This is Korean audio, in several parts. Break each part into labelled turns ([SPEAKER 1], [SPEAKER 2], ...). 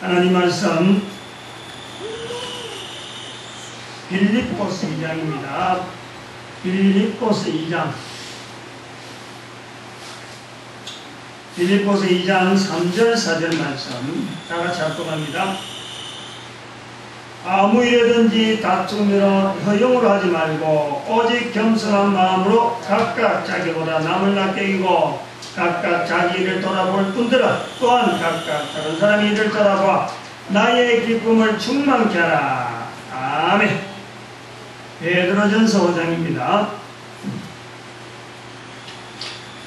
[SPEAKER 1] 하나님 말씀 빌립보서 2장입니다. 빌립보서 2장. 빌립보서 2장 3절 4절 말씀 다 같이 합독합니다. 아무 일에든지 다툼이나 허용으로 하지 말고 오직 겸손한 마음으로 각각 자기보다 남을 낮게 여기고 각각 자기 일을 돌아볼 뿐더러 또한 각각 다른 사람의 일을 돌아봐 나의 기쁨을 충만케 하라. 아멘. 베드로전서 5장입니다.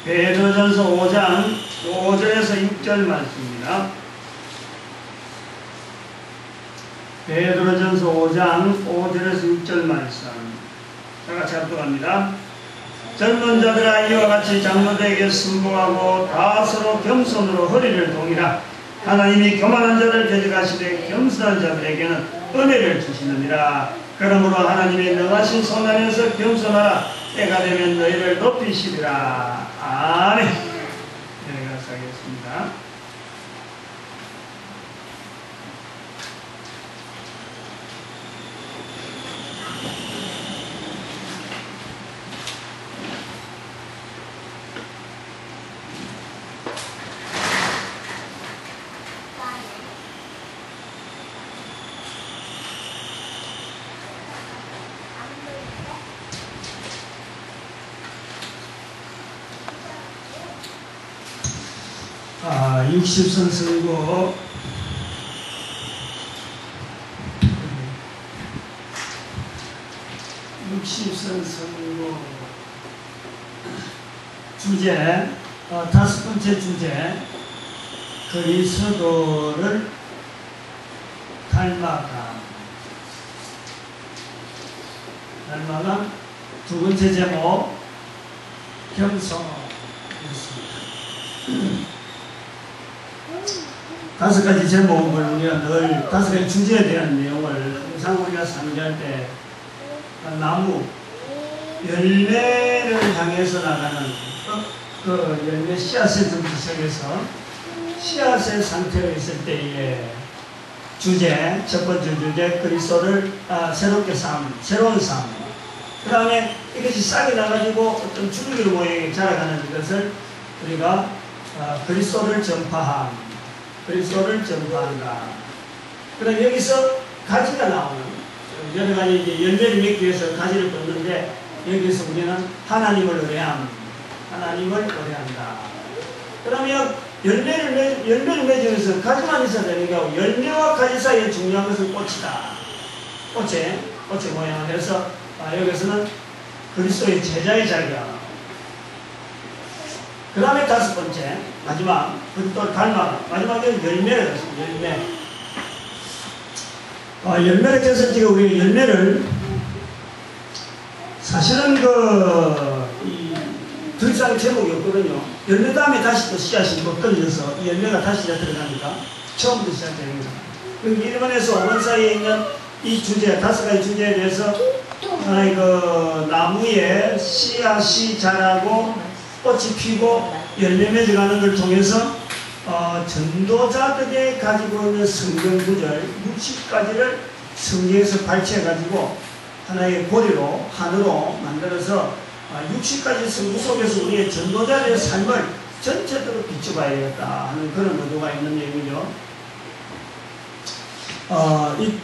[SPEAKER 1] 베드로전서 5장 5절에서 6절 말씀입니다. 베드로전서 5장 5절에서 6절 말씀 다같이 합독합니다. 젊은 자들아 이와 같이 장로들에게 순복하고 다 서로 겸손으로 허리를 동이라. 하나님이 교만한 자를 대적하시되 겸손한 자들에게는 은혜를 주시느니라. 그러므로 하나님의 명하신 손 안에서 겸손하라. 때가 되면 너희를 높이시리라. 아멘. 네, 가서 하겠습니다. 아, 60선 선고 60선 선고 주제, 다섯 번째 주제, 그리스도를 닮아가. 두 번째 제목, 겸손. 다섯 가지 제목을 우리가 늘 다섯 가지 주제에 대한 내용을 항상 우리가 상기할 때 나무 열매를 향해서 나가는 그 열매 씨앗에서부터 시작해서 씨앗의 상태가 있을 때의 주제, 첫 번째 주제 그리스도를 새롭게 새로운 삶. 그 다음에 이것이 싹이 나가지고 어떤 줄기로 모양이 자라가는 것을 우리가 그리스도를 전파함. 그리스도를 전파한다. 그럼 여기서 가지가 나오는 여러 가지 이제 열매를 맺기 위해서 가지를 걷는데 여기서 우리는 하나님을 의뢰함, 하나님을 의뢰한다. 그러면 열매를 맺으면서 가지만 있어야 되는 게 아니고 열매와 가지 사이에 중요한 것은 꽃이다. 꽃의 모양을 해서 여기서는 그리스도의 제자의 자격. 그 다음에 다섯 번째, 마지막, 또 닮아. 마지막에 열매를 했습니다. 열매. 열매를 했을 때 우리 열매를, 사실은 더 이상 제목이 없거든요. 열매 다음에 다시 또 씨앗이 또 떨어져서 이 열매가 다시 들어가니까 처음부터 시작되는 거죠. 그럼 1번에서 5번 사이에 있는 이 주제, 다섯 가지 주제에 대해서 하나의 나무에 씨앗이 자라고 꽃이 피고 열매 맺어가는 걸 통해서 전도자들이 가지고 있는 성경 구절 60가지를 성경에서 발췌해가지고 하나의 고리로 한으로 만들어서 60가지 성구 속에서 우리의 전도자들의 삶을 전체적으로 비춰봐야 되겠다 하는 그런 의도가 있는 내용이죠. 이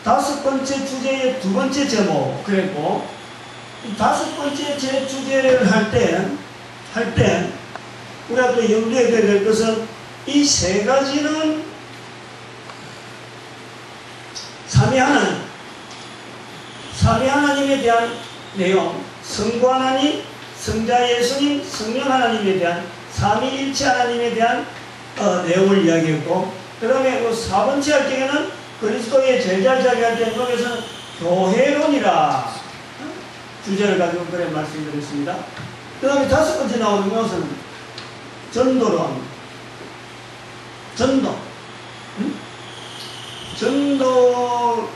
[SPEAKER 1] 다섯 번째 주제의 두 번째 제목, 그리고 이 다섯 번째 제 주제를 할 때 우리가 또 염두에 둬야 될 것은 이 세 가지는 삼위 하나님에 대한 내용, 성부 하나님, 성자 예수님, 성령 하나님에 대한 삼위일체 하나님에 대한 내용을 이야기했고, 그 다음에 네 번째 할 때에는 그리스도의 제자자기 할 때 여기서는 교회론이라 주제를 가지고 그래 말씀드렸습니다. 그 다음에 다섯 번째 나오는 것은 전도론. 전도,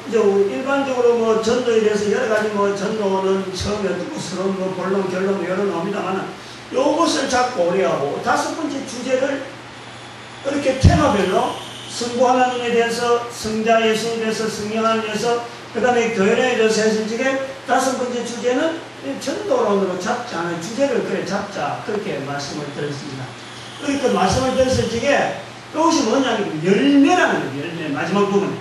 [SPEAKER 1] 이제 일반적으로 전도에 대해서 여러 가지 전도는 처음에 듣고 서로 본론, 결론 여러 나옵니다만 요것을 잡고 오래하고 다섯 번째 주제를 이렇게 테마별로 성부 하나님에 대해서, 성자 예수님에 대해서, 성령 하나님에 대해서, 그 다음에 교회에 대해서 했을 적에 다섯 번째 주제는 전도론으로 잡자 하는 주제를 그래 잡자, 그렇게 말씀을 드렸습니다. 그러니까 말씀을 드렸을 적에 그것이 뭐냐면 열매라는 거예요. 열매, 마지막 부분에.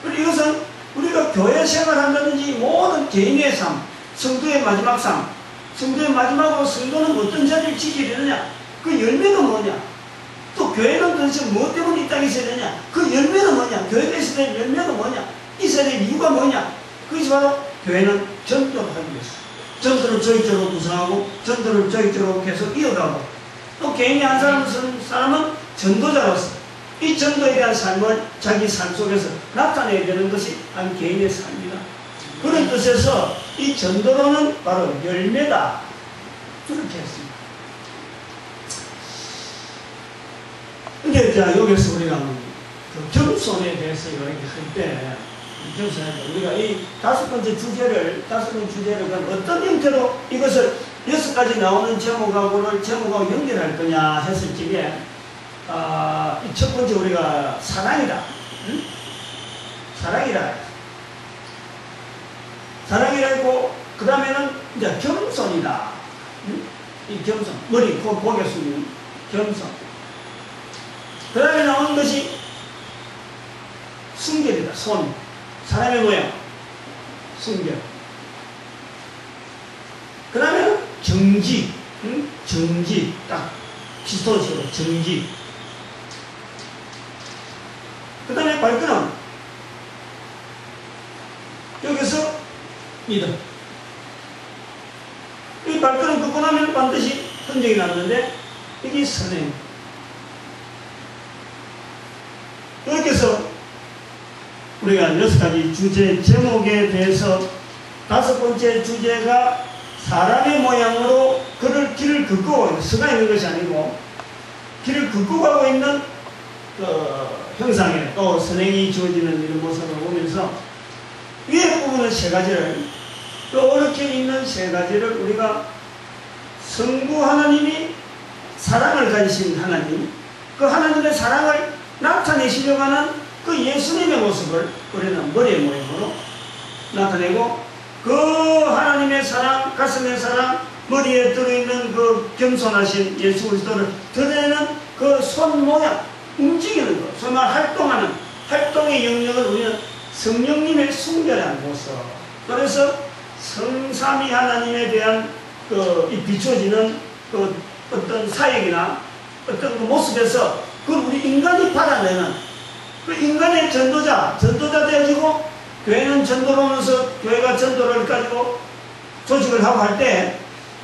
[SPEAKER 1] 그리고 이것은 우리가 교회 생활한다든지 모든 개인의 삶, 성도의 마지막 삶, 성도의 마지막으로 성도는 어떤 자리를 지키게 되느냐, 그 열매가 뭐냐, 또 교회는 도대체 무엇 때문에 이 땅에 있어야 되냐, 그 열매는 뭐냐, 교회가 있어야 될 열매가 뭐냐, 있어야 될 이유가 뭐냐, 그것이 바로 교회는 전도를 하기 위해서, 전도를 조직적으로 구성하고 전도를 조직적으로 계속 이어가고, 또 개인이 한 사람은 전도자로서 이 전도에 대한 삶을 자기 삶 속에서 나타내야 되는 것이 한 개인의 삶이다. 그런 뜻에서 이 전도로는 바로 열매다, 그렇게 했습니다. 근데 자, 여기서 우리가 그 겸손에 대해서 이렇게 할 때, 우리가 이 다섯 번째 주제를 어떤 형태로 이것을 6가지 나오는 제목하고 연결할 거냐 했을 적에, 이 첫 번째 우리가 사랑이다. 응? 사랑이라 했고, 그 다음에는 이제 겸손이다. 응? 이 겸손, 머리, 고개 숙이는 겸손. 그 다음에 나오는 것이 순결이다. 손, 사람의 모양, 순결. 그 다음에는 정직, 응? 정직, 딱 기초적으로 정직. 그 다음에 발끈함. 여기서 믿음. 이 발끈을 긋고 나면 반드시 흔적이 남는데, 이게 선행. 이렇게 해서 우리가 6가지 주제 제목에 대해서 다섯 번째 주제가 사람의 모양으로 그를 길을 긋고 서가 있는 것이 아니고 길을 긋고 가고 있는 형상에 또 선행이 주어지는 이런 모습을 보면서 위에 부분은 세 가지를, 또 어렵게 있는 세 가지를 우리가 성부 하나님이 사랑을 가지신 하나님, 그 하나님의 사랑을 나타내시려고 하는 그 예수님의 모습을 우리는 머리의 모양으로 나타내고, 그 하나님의 사랑, 가슴의 사랑, 머리에 들어있는 그 겸손하신 예수 그리스도를 드러내는 그 손 모양, 움직이는 것, 소위 말 활동하는 활동의 영역을 우리는 성령님의 순결한 모습. 그래서 성삼위 하나님에 대한 이 비춰지는 그 어떤 사역이나 어떤 그 모습에서 그걸 우리 인간이 받아내는 그 인간의 전도자 되어지고, 교회는 전도를 하면서 교회가 전도를 가지고 조직을 하고 할 때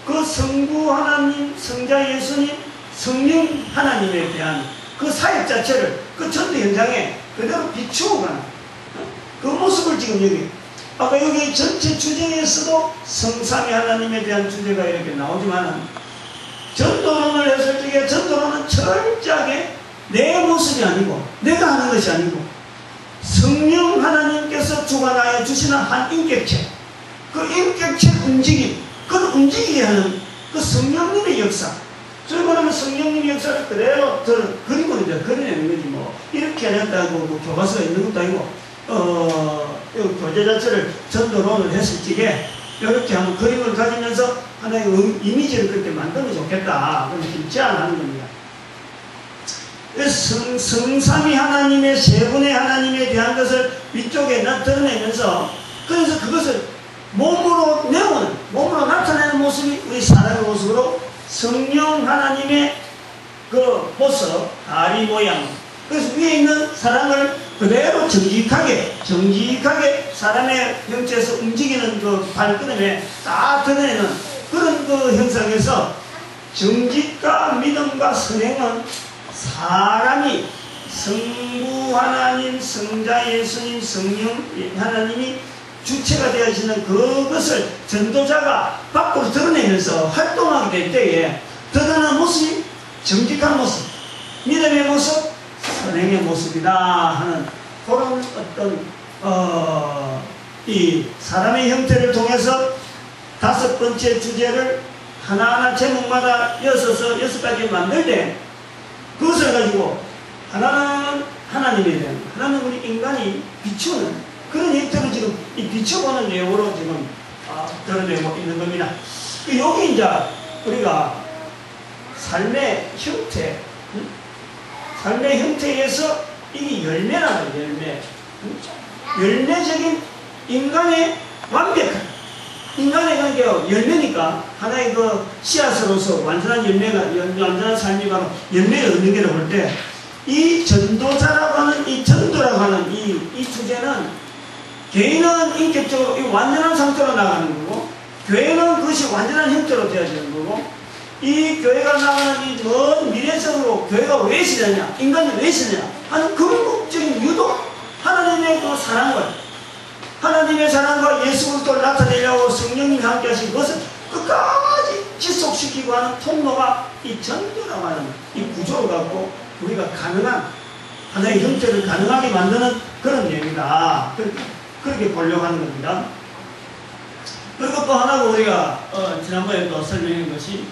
[SPEAKER 1] 그 성부 하나님, 성자 예수님, 성령 하나님에 대한 그 사역 자체를 그 전도 현장에 그대로 비추고 가는 그 모습을 지금 여기, 아까 여기 전체 주제에서도 성삼위 하나님에 대한 주제가 이렇게 나오지만, 전도론을 했을 적에 전도론은 철저하게 내 모습이 아니고 내가 하는 것이 아니고 성령 하나님께서 주관하여 주시는 한 인격체, 그 인격체 움직임, 그걸 움직이게 하는 그 성령님의 역사, 저희 말하면 성령님의 역사를 그대로 그림으로 이제 그려내는 거지, 뭐 이렇게 해냈다고 뭐 교과서가 있는 것도 아니고, 교재 자체를 전도론을 했을 적에 이렇게 한번 그림을 가지면서 하나의 이미지를 그렇게 만들면 좋겠다, 그렇게 제안하는 겁니다. 성삼위 하나님의 세 분의 하나님에 대한 것을 위쪽에 드러내면서, 그래서 그것을 몸으로 나타내는 모습이 우리 사람의 모습으로 성령 하나님의 그 모습, 다리 모양, 그래서 위에 있는 사랑을 그대로 정직하게 사람의 형체에서 움직이는 그 발걸음에 딱 드러내는 그런 그 형상에서, 정직과 믿음과 선행은 사람이 성부 하나님, 성자 예수님, 성령 하나님이 주체가 되어지는 그것을 전도자가 밖으로 드러내면서 활동하게 될 때에 드러나는 모습이 정직한 모습, 믿음의 모습, 선행의 모습이다 하는 그런 어떤 이 사람의 형태를 통해서 다섯 번째 주제를 하나하나 제목마다 6가지 만들 때, 그것을 가지고 하나는 하나님에 대한, 하나님 우리 인간이 비추는 그런 형태로 지금 이 비춰보는 내용으로 지금 드러내고 있는 겁니다. 여기 이제 우리가 삶의 형태, 삶의 형태에서 이게 열매라는 열매, 열매적인 인간의 완벽한, 인간의 관계가 열매니까 하나의 그 씨앗으로서 완전한 열매가, 완전한 삶이 바로 열매를 얻는 게라고 볼 때, 이 전도자라고 하는, 이 전도라고 하는 이 주제는 개인은 인격적으로 이 완전한 상태로 나가는 거고, 교회는 그것이 완전한 형태로 되어지는 거고, 이 교회가 나가는 이 먼 미래적으로 교회가 왜 있으냐, 인간이 왜 있으냐 하는 궁극적인 유도, 하나님의 그 사랑을, 하나님의 사랑과 예수 그리스도를 나타내려고 성령님이 함께 하신 것을 끝까지 지속시키고 하는 통로가 이 전도라고 하는 이 구조를 갖고 우리가 가능한 하나의 형태를 가능하게 만드는 그런 내용이다. 그렇게 보려고 하는 겁니다. 그리고 또 하나가 우리가 지난번에 또 설명한 것이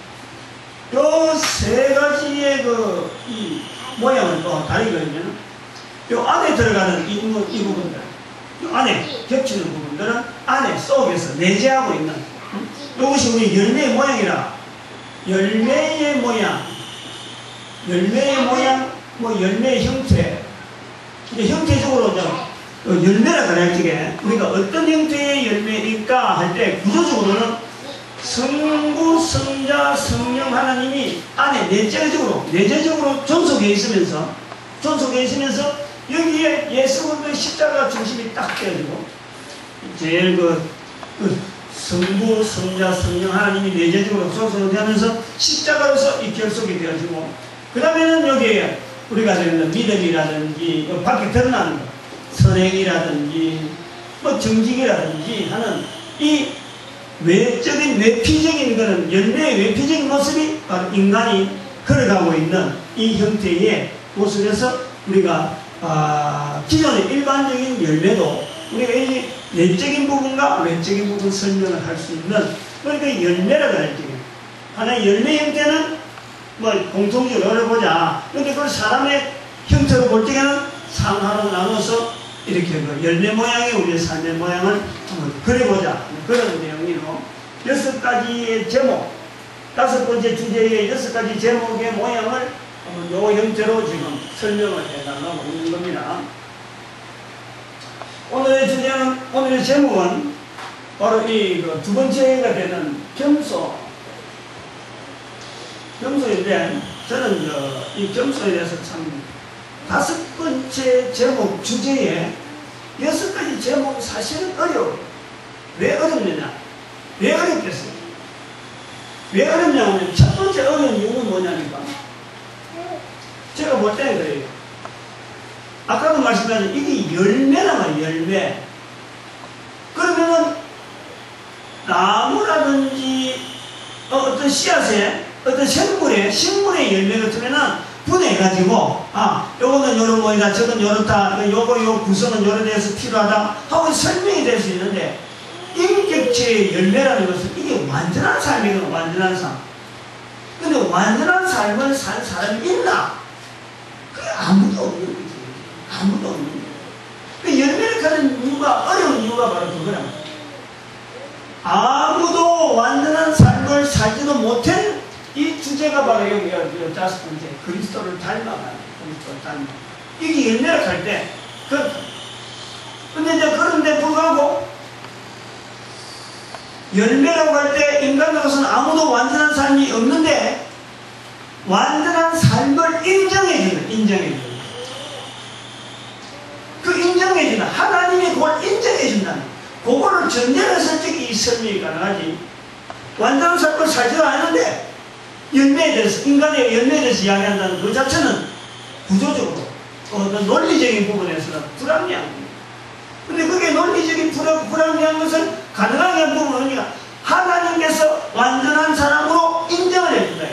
[SPEAKER 1] 요 세 가지의 이 모양을 또 다르게 그리면 요 안에 들어가는 이 부분들, 요 안에 겹치는 부분들은 안에 속에서 내재하고 있는 이것이 우리 열매의 모양이라, 열매의 모양, 뭐 열매의 형태, 이제 형태적으로 열매라 그래야지 우리가 어떤 형태의 열매일까 할 때 구조적으로는 성부, 성자, 성령 하나님이 안에 내재적으로 존속해 있으면서 여기에 예수 그리스도의 십자가 중심이 딱 되어지고, 제일 성부, 성자, 성령 하나님이 내재적으로 존속되면서 십자가로서 이 결속이 되어지고, 그 다음에는 여기에 우리가 되는 믿음이라든지 밖에 드러나는 것, 선행이라든지 뭐 정직이라든지 하는 이 외적인 외피적인 그런 열매의 외피적인 모습이 바로 인간이 걸어가고 있는 이 형태의 모습에서 우리가 기존의 일반적인 열매도 우리가 이 내적인 부분과 외적인 부분 설명을 할 수 있는, 그러니까 열매라고 할지 하나의 열매 형태는 뭐 공통적으로 열어보자. 그런데 그걸 사람의 형태로 볼 때는 상하로 나눠서 이렇게 열매 모양의 우리의 삶의 모양을 한번 그려보자. 그런 내용으로 6가지의 제목, 5번째 주제의 6가지 제목의 모양을 한번 요 형태로 지금 설명을 해달라고 있는 겁니다. 오늘의 제목은 바로 이 두 번째가 되는 겸손인데, 저는 이 겸손에 대해서 참 5번째 제목 주제에 6가지 제목이 사실은 어려워요. 왜 어렵느냐? 왜 어렵겠어요? 왜 어렵냐면 첫 번째 어려운 이유는 뭐냐니까, 제가 볼 때는 그래요. 아까도 말씀드렸지만 이게 열매란 말이에요. 열매. 그러면은 나무라든지 어떤 씨앗에 어떤 식물의 열매 같으면은 분해가지고, 요거는 요런 거이다, 저건 요렇다, 요 구성은 요런 데서 필요하다 하고 설명이 될 수 있는데, 인격체의 열매라는 것은 이게 완전한 삶이거든, 완전한 삶. 근데 완전한 삶을 산 사람이 있나? 그게 아무도 없는 거지. 아무도 없는 거지. 그 열매를 가는 이유가, 어려운 이유가 바로 그거란 말이야. 아무도 완전한 삶을 살지도 못한 이 주제가 바로 여기 5번째, 그리스도를 닮아가는, 그리스도를 닮아. 이게 열매를 할 때, 근데 이제 그런데 불구하고, 열매라고 할 때 인간으로서는 아무도 완전한 삶이 없는데, 완전한 삶을 인정해주는. 그 인정해주는, 하나님이 그걸 인정해준다는, 그거를 전제로 솔직히 이 설명이 가능하지. 완전한 삶을 살지도 않았는데, 열매에 대해서, 인간의 열매에 대해서 이야기한다는 그 자체는 구조적으로 어떤 논리적인 부분에서는 불합리한 겁니다. 근데 그게 논리적인 불합리한 것을 가능하게 한 부분은 우리가 하나님께서 완전한 사람으로 인정을 해준다.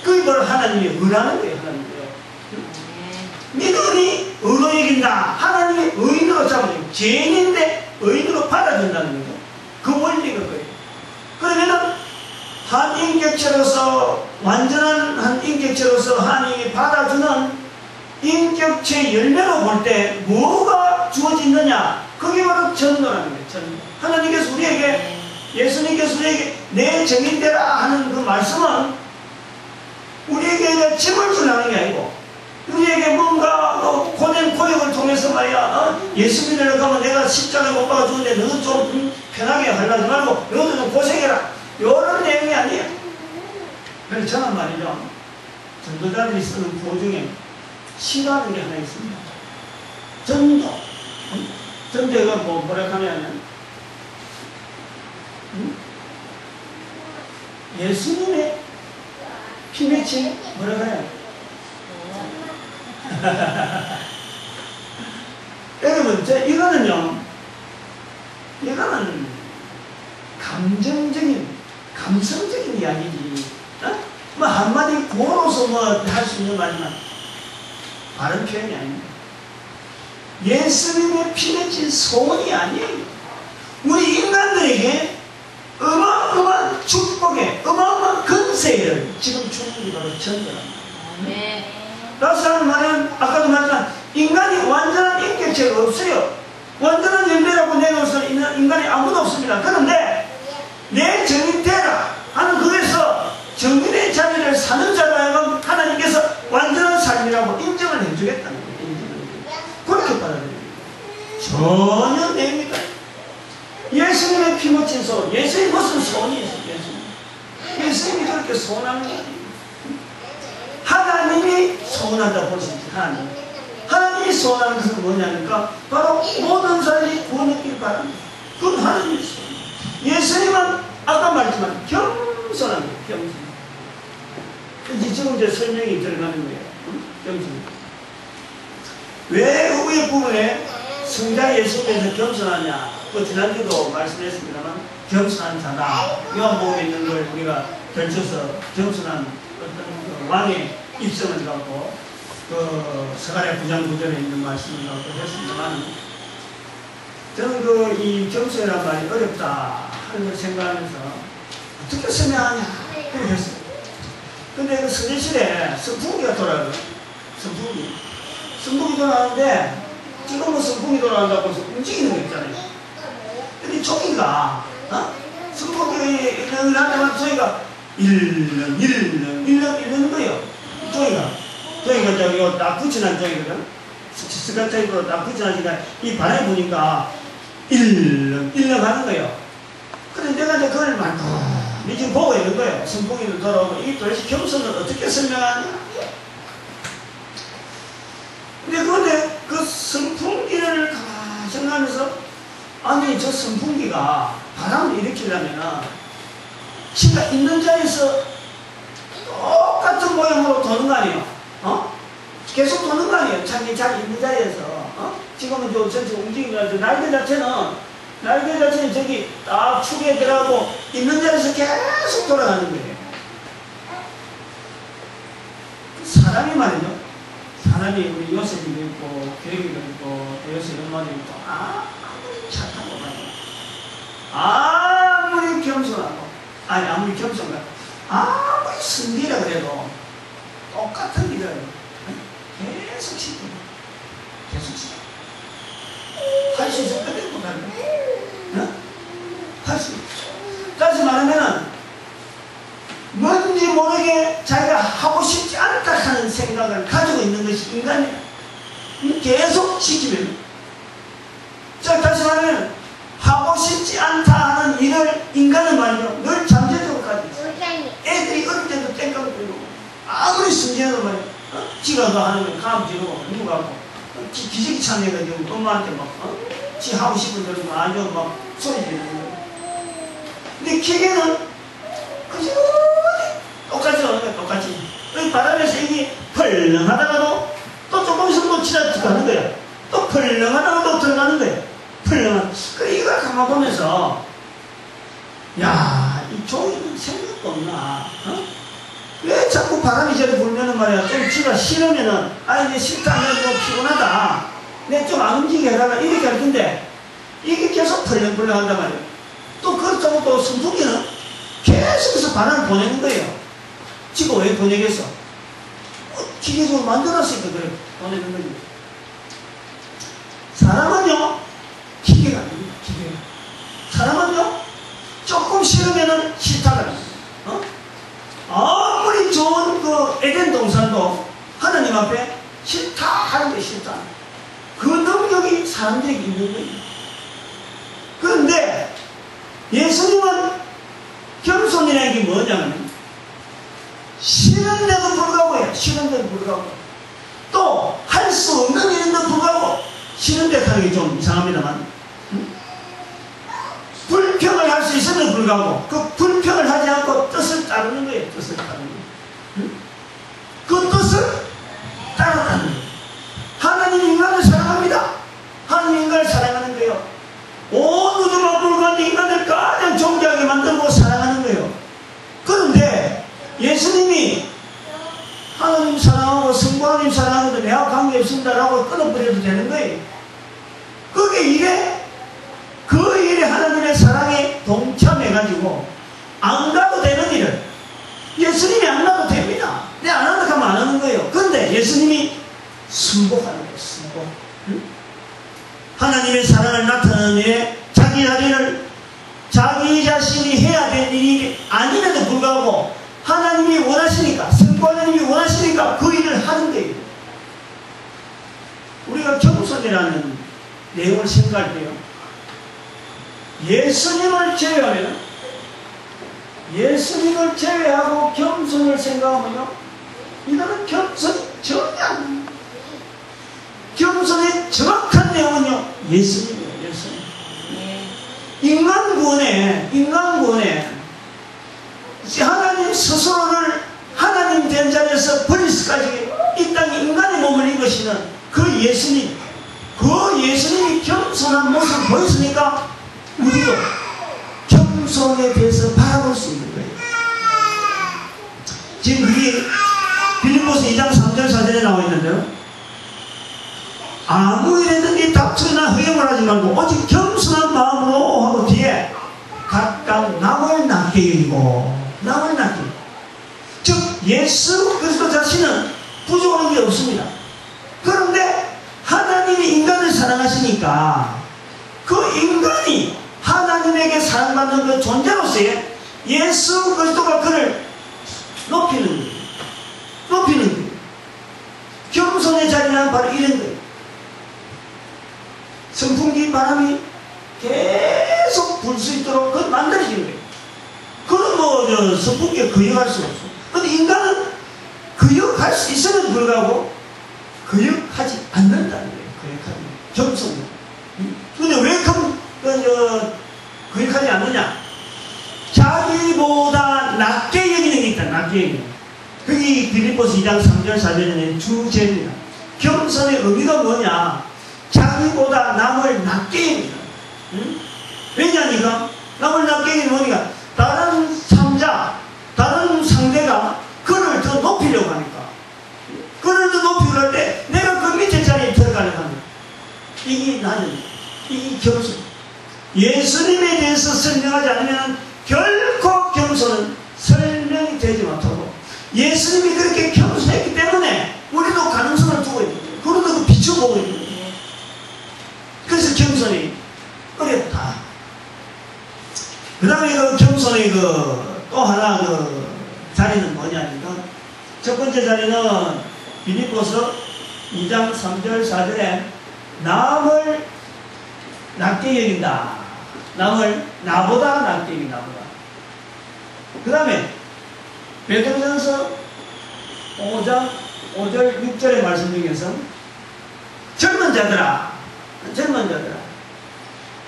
[SPEAKER 1] 그게 바로 하나님이 의라는 거예요. 하나님께요. 믿음이 의로 이긴다. 하나님이 의인으로 잡아주고, 죄인인데 의인으로 받아준다는 거죠. 그 원리가 그거예요. 그러면은 한 인격체로서, 완전한 한 인격체로서 하나님이 받아주는 인격체 열매로 볼 때 뭐가 주어지느냐? 그게 바로 전도라는 거예요. 전도. 하나님께서 우리에게, 예수님께서 우리에게 내 정인되라 하는 그 말씀은 우리에게 짐을 주라는 게 아니고, 우리에게 뭔가 고된 고역을 통해서 말이야, 예수 믿으려고 하면 내가 십자가에 못 박아 주는데 너도 좀 편하게 하려지 말고 너도 좀 고생해라, 이런 내용이 아니에요. 그래서 저는 말이죠, 전도자들이 쓰는 구호 중에 시라는 게 하나 있습니다. 전도. 전도가 뭐라 하냐면, 예수님의 피 맺힌 뭐라 그래요? 여러분, 이거는 감성적인 이야기지. 뭐 한마디 구호로서 뭐 할 수 있는 말이지만 바른 표현이 아닙니다. 예수님의 피 맺힌 소원이 아니에요. 우리 인간들에게 어마어마한 축복에 어마어마한 근세를 지금 주는 게 바로 전도랍니다. 다시 하는 말은 아까도 말했지만 인간이 완전한 인격체가 없어요. 완전한 열매라고 내놓을 수 있는 인간이 아무도 없습니다. 그런데 내 정인 되라 하는 그에서 정인의 자리를 사는 자로 하여금 하나님께서 완전한 삶이라고 인정을 해주겠다는 거예요. 그렇게 받아들입니다. 전혀 내입니까? 예수님의 피 묻힌 소원, 예수님이 무슨 소원이 있어요? 예수님이 그렇게 소원하는 거 아니에요. 하나님이 소원한다고 볼 수 있어요. 하나님이 소원하는 것은 뭐냐니까 바로 모든 사람이 구원 얻기를 바랍니다. 그건 하나님의 소원. 예수님은 아까 말했지만 겸손한 거예요. 겸손. 지금 이제 설명이 들어가는 거예요. 겸손. 왜 위의 부분에 성자 예수님께서 겸손하냐? 지난주도 말씀했습니다만 겸손한 자다. 요한복음에 있는 걸 우리가 결쳐서 겸손한 어떤 왕의 입성을 갖고 스가랴 9장 9절에 있는 말씀을 갖고 했습니다만, 저는 이 겸손이라는 말이 어렵다 하는 걸 생각하면서 어떻게 설명하냐 그렇게 했어요. 근데 그 성전실에 선풍기가 돌아가요. 선풍기 돌아가는데 지금은 선풍기 돌아간다고 해서 움직이는 거 있잖아요. 근데 종이가 선풍기 이런 하다가 종이가 일렁 이러는 거예요. 종이가 저기 딱 붙여난 종이거든. 스카타입으로 딱 붙여나니까 이 바람에 보니까 일렁 하는 거예요. 그래서 내가 이제 그걸 많이 지금 보고 있는 거예요. 선풍기도 돌아오고. 이 도대체 겸손을 어떻게 설명하냐? 그런데 그 선풍기를 생각하면서, 아니 저 선풍기가 바람을 일으키려면 지가 있는 자리에서 똑같은 모양으로 도는 거 아니에요? 계속 도는 거 아니에요? 자기 있는 자리에서. 지금은 전체 움직이면서 날개 자체는 저기 딱 축에 들어가고 있는 자리에서 계속 돌아가는 거예요. 사람이 말이죠. 사람이 우리 요셉이도 있고 교육이도 있고 요셉 엄마도 있고 아무리 착하고 아무리 겸손하고 아무리 겸손하고 아무리 승리라 그래도 똑같은 일을 계속 시키고 할 수 있어. 끝내 못하는 할 수 있어. 다시 말하면은 뭔지 모르게 자기가 하고 싶지 않다 하는 생각을 가지고 있는 것이 인간이야. 계속 시키면. 자, 다시 말하면 하고 싶지 않다 하는 일을 인간은 말이죠. 늘 잠재적으로 가지고 있어. 애들이 어릴 때도 땡깡 부리고 아무리 순진해도 말이야. 지가 더 하는 걸 감 지르고 누가 하고 기저귀 참여해가지고 엄마한테 막 지 하고 싶은 대로 아주 막 소리 지르는 거야. 근데 기계는 그저 똑같이 오는 거야. 똑같이. 바람에서 이게 펄렁하다가도 또 조금 있으면 지나 들어가는 거야. 또 펄렁하다가도 들어가는 거야. 펄렁한. 그래 이걸 가만 보면서 야, 이 종이는 생각도 없나? 왜 자꾸 바람이 저리 불면은 말이야. 좀 지가 싫으면은 이제 싫다. 내가 뭐 피곤하다. 내가 좀 안 움직이게 해달라. 이렇게 할 텐데 이게 계속 펄렁펄렁 한단 말이야. 또 그렇다고 또 선풍기는 계속해서 바람을 보내는 거예요. 지가 왜 보내겠어? 기계적으로 만들었으니까 그래. 보내는 거죠. 사람은요, 기계가 아닙니다. 기계. 사람은요, 조금 싫으면은 싫다가 아닙니다. 아무리 좋은 그 에덴 동산도 하나님 앞에 싫다 하는 게 싫다. 그 능력이 사람들에게 있는 거예요. 그런데 예수님은 겸손이라는 게 뭐냐면 싫은데도 불구하고요. 싫은데도 불구하고 또 할 수 없는 일인데도 불구하고 싫은데 하는 게 좀 이상합니다만 불평을 할 수 있음에도 불구하고 그 불평을 하지 않고 뜻을 따르는 거예요. 뜻을 따르는 거예요. 그 뜻을 따라가는 거예요. 하나님 인간을 사랑합니다. 하나님 인간을 사랑하는 거예요. 온 우주가 불과한데 인간을 가장 존귀하게 만들고 사랑하는 거예요. 그런데 예수님이 하나님 사랑하고 성부 하나님 사랑하고도 내가 관계없습니다라고 끊어버려도 되는 거예요. 그게 이래 그 일에 하나님의 사랑에 동참해가지고 안 가도 되는 일을 예수님이 안 가도 됩니다. 내가 안 한다고 하면 안 하는 거예요. 그런데 예수님이 순복하는 거예요. 순복. 응? 하나님의 사랑을 나타내는 일에 자기 자신이 해야 될 일이 아님에도 불구하고 하나님이 원하시니까 성부 하나님이 원하시니까 그 일을 하는 거예요. 우리가 겸손이라는 내용을 생각할 때요. 예수님을 제외하고 겸손을 생각하면요. 이거는 겸손이 전혀 아닙니다. 겸손의 정확한 내용은요. 예수님이에요. 예수님. 인간 구원에 하나님 스스로를 하나님 된 자리에서 버릴 수까지 이 땅에 인간의 몸을 입으시는 그 예수님이 겸손한 모습을 보였으니까 우리도 겸손에 대해서 바라볼 수 있는 거예요. 지금 그게 빌립보서 2장 3절 4절에 나와 있는데요. 아무 일에든지 다투나 허용을 하지 말고 오직 겸손한 마음으로 하고 뒤에 각각 남을 낮게 여기고 즉 예수 그리스도 자신은 부족한 게 없습니다. 그런데 하나님이 인간을 사랑하시니까 그 인간이 하나님에게 사랑받는 그 존재로서의 예수 그리스도가 그를 높이는 거예요. 겸손의 자리는 바로 이런 거예요. 선풍기 바람이 계속 불 수 있도록 그걸 만들어지는 거예요. 그건 선풍기에 거역할 수가 없어. 근데 인간은 거역할 수 있음에도 불구하고 거역하지 않는다는 거예요. 겸손. 근데 왜 거역하지 않느냐? 자기보다 낮게 여기는 게 있다. 낮게 여기는. 그게 빌립보서 2장 3절 4절에 주제입니다. 겸손의 의미가 뭐냐? 자기보다 남을 낮게 여기는. 왜냐니까? 남을 낮게 여기는 뭐니까? 다른 상대가 그를 더 높이려고 하니까. 그를 더 높이려고 할 때 내가 그 밑에 자리에 들어가려고 합니다. 이게 겸손. 예수님에 대해서 설명하지 않으면 결코 겸손은 설명이 되지 못하고 예수님이 그렇게 겸손했기 때문에 우리도 가능성을 두고 있는 거예요. 그리고 그 비춰보고 있는 거예요. 그래서 겸손이 어렵다. 그 다음에 그 겸손의 또 하나 자리는 뭐냐니까 첫 번째 자리는 빌립보서 2장 3절 4절에 남을 낮게 여긴다. 남을 나보다 낮게 여긴다. 그 다음에 베드로전서 5장 5절 6절의 말씀 중에서 젊은 자들아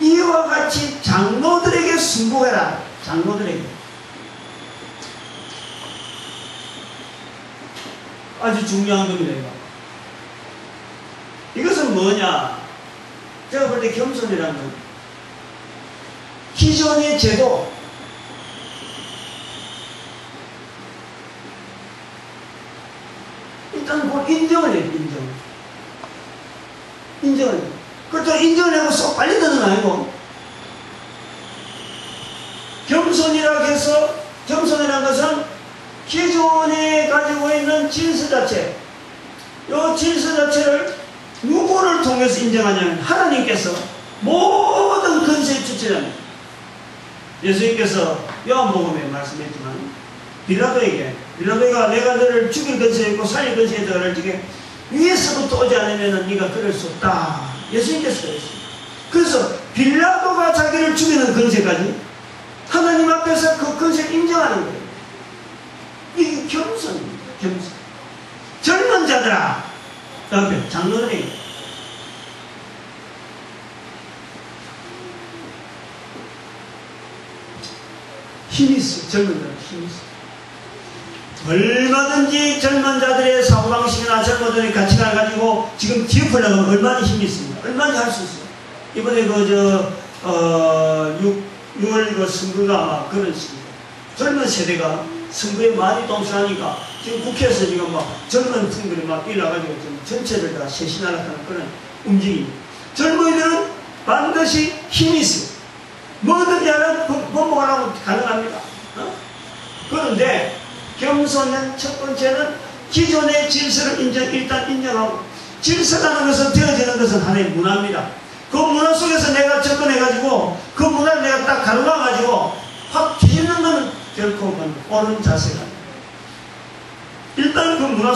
[SPEAKER 1] 이와 같이 장로들에게 순복해라. 장로들에게 아주 중요한 겁니다. 이것은 뭐냐? 제가 볼 때 겸손이라는 건 기존의 제도 일단 뭘 인정을 해요. 인정을 해요. 그렇다고 인정을 하고 쏙 빨리 드는 건 아니고 겸손이라고 해서 겸손이라는 것은 기존에 가지고 있는 질서 자체 이 질서 자체를 누구를 통해서 인정하냐면 하나님께서 모든 근세의 주체자입니다. 예수님께서 요한복음에 말씀했지만 빌라도에게 내가 너를 죽일 근세에 있고 살릴 근세에 있다 그러지게 위에서부터 오지 않으면 네가 그럴 수 없다. 예수님께서 그랬습니다. 그래서 빌라도가 자기를 죽이는 근세까지 하나님 앞에서 그 근세를 인정하는 거예요. 이게 겸손입니다. 겸손. 젊은 자들아, 옆에 장로들이 힘이 있어요. 젊은 자들 힘이 있어요. 얼마든지 젊은 자들의 사고방식이나 젊은들의 가치관을 가지고 지금 기업하려면 얼마나 힘이 있습니다. 얼마나 할 수 있어요. 이번에 6월 선거가 아마 그런 식입니다. 젊은 세대가 선거에 많이 동참하니까 지금 국회에서 지금 막 젊은 분들이 막 일어나가지고 지금 전체를 다 쇄신하려는 그런 움직임입니다. 젊은이들은 반드시 힘이 있어요. 뭐든지 하나 번복하라고 가능합니다. 그런데 겸손은 첫 번째는 기존의 질서를 일단 인정하고, 질서라는 것은 되어지는 것은 하나의 문화입니다. 그 문화 속에서 내가 접근해가지고 그 문화를 내가 딱 가로막아가지고 확 뒤집는 것은 결코 옳은 자세가 아닙니다. 일단 그 문화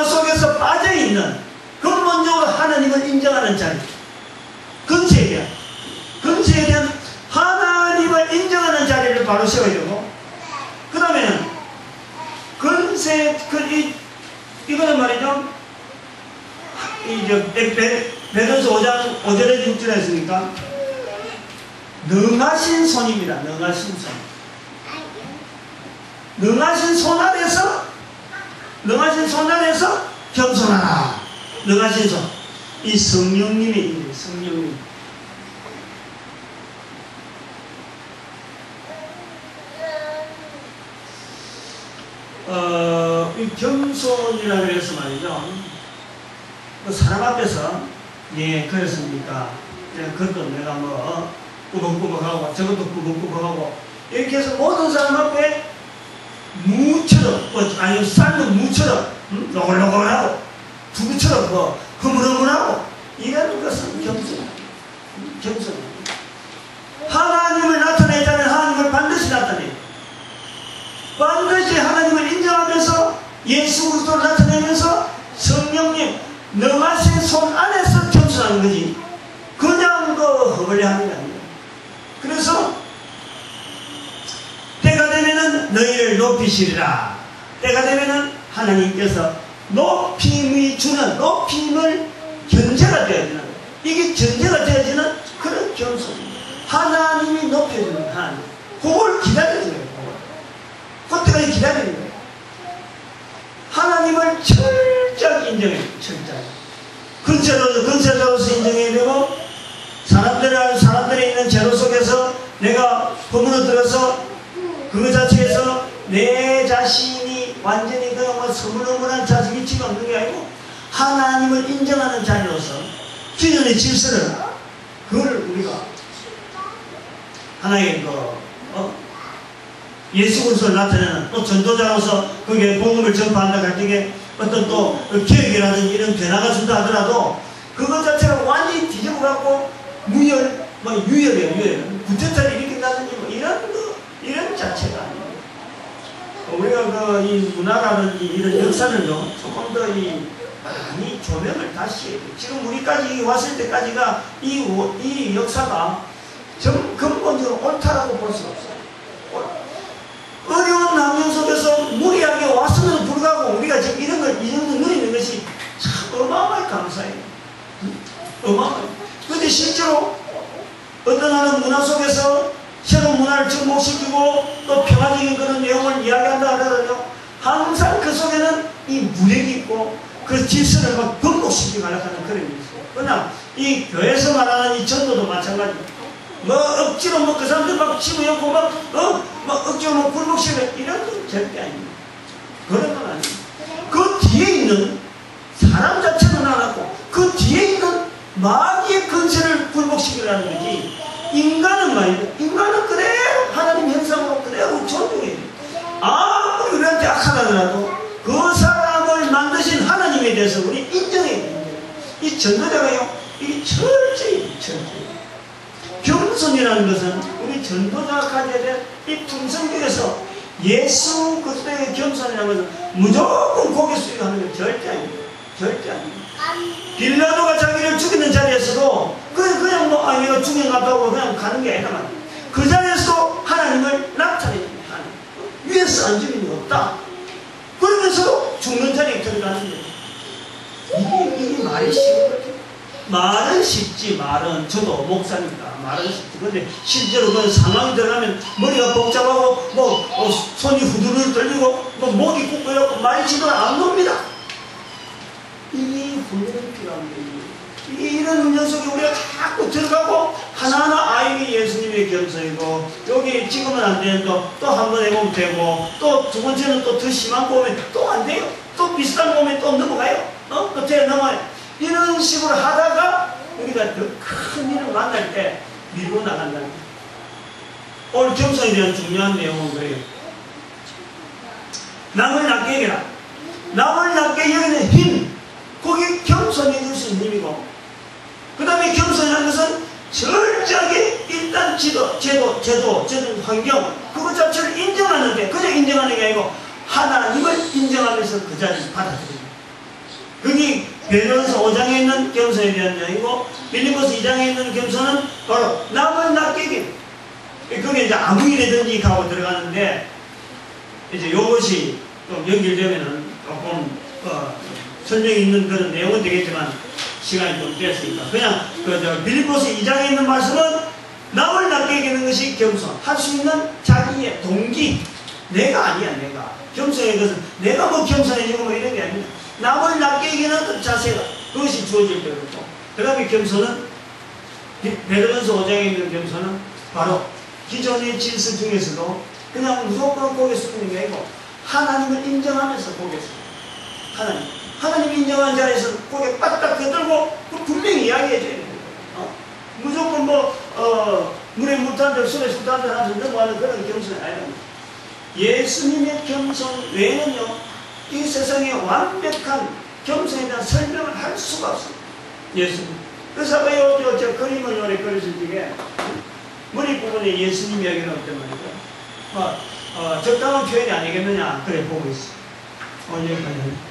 [SPEAKER 1] 속에서 빠져있는 근본적으로 하나님을 인정하는 자리, 근세에 대한 하나님을 인정하는 자리를 바로 세워야 되고, 그 다음에는 이거는 말이죠. 베드로서 5장 5절에 6절에 했으니까 능하신 손입니다. 능하신 손. 능하신 손 아래서 겸손하라. 능하신 손. 이 성령님의 일이에요. 성령님. 이 겸손이라고 해서 말이죠. 그 사람 앞에서, 예, 그랬습니까? 그것도 내가 뭐, 꾸벅꾸벅하고, 저것도 꾸벅꾸벅하고, 이렇게 해서 모든 사람 앞에 무처럼, 아니, 삶은 무처럼, 노골노골하고, 두부처럼 뭐, 흐물흐물하고, 이런 것은 겸손입니다. 겸손입니다. 하나님을 나타내자면 하나님을 반드시 나타내요. 반드시 하나님을 인정하면서 예수 그리스도를 나타내면서 성령님 능하신 손 안에서 겸손하는 거지, 그냥 허벌레 하는 게 아니에요. 그래서 때가 되면은 너희를 높이시리라. 때가 되면은 하나님께서 높임을 견제가 되어지는 거예요. 이게 견제가 되어지는 그런 겸손입니다. 하나님이 높여주는 하나님, 그걸 기다려주는 거예요. 그때까지 기다리는 거예요. 하나님을 철저하게 인정해요. 철저하게. 근세로서 인정해야 되고, 사람들에 있는 죄로 속에서 내가 허물어 들어서 그 자체에서 내 자신이 완전히 그냥 서물허물한 자식이 지금 없는 게 아니고 하나님을 인정하는 자리로서 기존의 질서를, 그걸 우리가 하나의 예수 그리스도를 나타내는 또 전도자로서 그게 복음을 전파한다 할 때에 어떤 또 기획이라든지 이런 변화가 준다 하더라도 그것 자체가 완전히 뒤집어갖고 유혈이에요. 구태타를 일으킨다든지 이런 자체가 아니에요. 우리가 이 문화라든지 이런 역사는요, 조금 더 많이 조명을 다시 해야 돼요. 지금 우리까지 왔을 때까지가 이 역사가 근본적으로 옳다라고 볼 수가 없어요. 어려운 환경 속에서 무리하게 왔음에도 불구하고 우리가 지금 이런 걸, 이 정도 누리는 것이 참 어마어마하게 감사해요. 어마어마해요. 그런데 실제로 어떤 하는 문화 속에서 새로운 문화를 접목시키고 또 평화적인 그런 내용을 이야기한다 하더라도 항상 그 속에는 이 무력이 있고 그 질서를 막 번복시키고 하려고 하는 그런 게 있어요. 그러나 이 교회에서 말하는 이 전도도 마찬가지입니다. 억지로 그 사람들 막 집어넣고 억지로 굴복시키고 이런 건 절대 아닙니다. 그런 건 아닙니다. 그 뒤에 있는 사람 자체는 안 하고 그 뒤에 있는 마귀의 근세를 굴복시키라는 거지, 인간은 말이죠. 인간은 그대로 하나님 형상으로 그대로 존중해요. 아무리 우리한테 악하다더라도 그 사람을 겸손에 대해서 우리 인정해야 돼요. 이 전도자가요, 이 철저히 겸손이라는 것은 우리 전도자가 가져야 될 이 품성중에서 예수 그리스도의 겸손이라는 것은 무조건 고개 숙이고 하는 건 절대 아닙니다. 절대 아닙니다. 빌라도가 자기를 죽이는 자리에서도 그냥 뭐 내가 죽인 것 같다고 그냥 가는 게 아니라 그 자리에서도 하나님을 나타냅니다. 위에서 안 죽이는 거 없다. 그러면서도 죽는 자리에 들어가는 거예요. 이게 말이 쉬운 거죠. 말은 쉽지, 말은. 저도 목사니까 말은 쉽지. 근데 실제로 그 상황이 들어가면 머리가 복잡하고 손이 후두르 떨리고 목이 굽고요. 말이 지도 안 놉니다. 이 훈련이 필요한 거예요. 이런 훈련 속에 우리가 자꾸 들어가고 하나하나 예수님의 겸손이고 여기 지금은 안 되는데 또 한 번 해보면 되고 또 두 번째는 또 더 심한 거 오면 또 안 돼요. 또 비슷한 거 오면 또 넘어가요. 끝에 넘어가요. 이런 식으로 하다가 우리가 더 큰 일을 만날 때 밀고 나간다는 거예요. 오늘 겸손에 대한 중요한 내용은 그래요. 남을 낮게 여기라. 남을 낮게 여기는 힘. 거기 겸손해 줄 수 있는 힘이고, 그 다음에 겸손이라는 것은 철저하게 일단 제도, 환경, 그것 자체를 인정하는데, 그냥 인정하는 게 아니고, 하나님을 인정하면서 그 자리를 받아들입니다. 그게 베드로전서 5장에 있는 겸손에 대한 내용이고, 빌립보서 2장에 있는 겸손은 바로 남을 낮게 여기는. 그게 이제 아무 일이든지 하고 들어가는데, 이제 이것이 좀 연결되면은 조금, 설명이 있는 그런 내용은 되겠지만 시간이 좀 됐으니까 그냥 빌립보서 2장에 있는 말씀은 남을 낮게 여기는 것이 겸손, 할 수 있는 자기의 동기, 내가 아니야. 내가 겸손의 것은 내가 뭐 겸손해지고 뭐 이런 게 아니야. 남을 낮게 여기는 그 자세가, 그것이 주어질 때고, 그 다음에 겸손은 베드로전서 5장에 있는 겸손은 바로 기존의 질서 중에서도 그냥 무조건 고개 숙이는 게 아니고 하나님을 인정하면서 고개 숙이는, 하나님 인정한 자리에서 고개 빠딱 펴들고 분명히 이야기해줘야 돼요. 무조건 물에 묻한들 술에 숫한들 하면서 넘어가는 그런 겸손이 아니라 예수님의 겸손 외에는요, 이 세상에 완벽한 겸손에 대한 설명을 할 수가 없습니다. 예수님. 그래서 저 그림을 요래 그려줄 적에 머리 부분에 예수님 이야기가 나왔단 말이죠. 적당한 표현이 아니겠느냐, 그래 보고 있어. 여기까지.